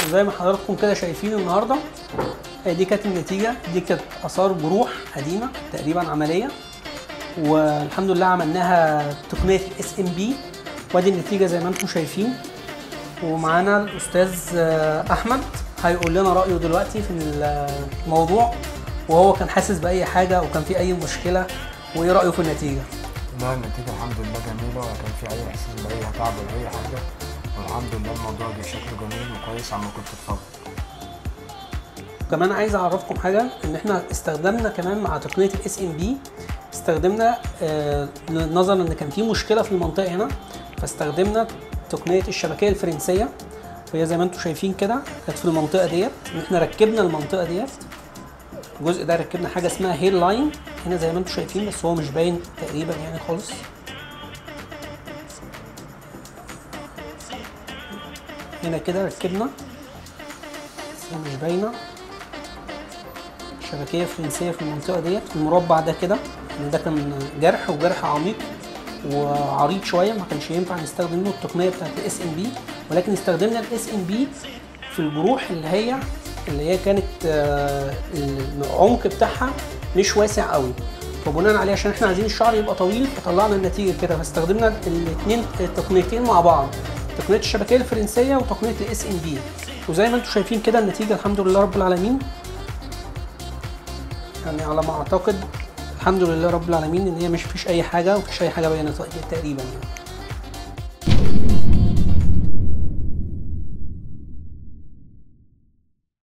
وزي ما حضراتكم كده شايفين النهارده دي كانت النتيجه. دي كانت اثار جروح قديمه تقريبا عمليه، والحمد لله عملناها تقنيه الاس ام بي، وادي النتيجه زي ما انتم شايفين. ومعانا الاستاذ احمد هيقول لنا رايه دلوقتي في الموضوع، وهو كان حاسس باي حاجه وكان في اي مشكله، وايه رايه في النتيجه. لا النتيجه الحمد لله جميله، ولا كان في اي احساس باي تعب ولا اي حاجه، والحمد لله الموضوع جه شكله جميل وكويس عما كنت اتفضل. كمان عايز اعرفكم حاجه، ان احنا استخدمنا كمان مع تقنيه الاس ام بي، استخدمنا نظرا ان كان في مشكله في المنطقه هنا، فاستخدمنا تقنيه الشبكيه الفرنسيه، وهي زي ما انتم شايفين كده كانت في المنطقه ديت. ان احنا ركبنا المنطقه ديت، الجزء ده ركبنا حاجه اسمها هير لاين هنا زي ما انتم شايفين، بس هو مش باين تقريبا يعني خالص. هنا كده ركبنا بس هي مش باينه شبكيه فرنسيه في المنطقه ديت. المربع ده كده يعني ده كان جرح، وجرح عميق وعريض شويه، ما كانش ينفع نستخدم له التقنيه بتاعت الاس ام بي، ولكن استخدمنا الاس ام بي في الجروح اللي هي كانت العمق بتاعها مش واسع قوي، فبناء عليه عشان احنا عايزين الشعر يبقى طويل فطلعنا النتيجه كده. فاستخدمنا الاثنين التقنيتين مع بعض، تقنيه الشبكيه الفرنسيه وتقنيه الاس ام بي، وزي ما انتم شايفين كده النتيجه الحمد لله رب العالمين. يعني على ما اعتقد الحمد لله رب العالمين ان هي مش فيش اي حاجه، ومفيش اي حاجه باينه تقريبا يعني.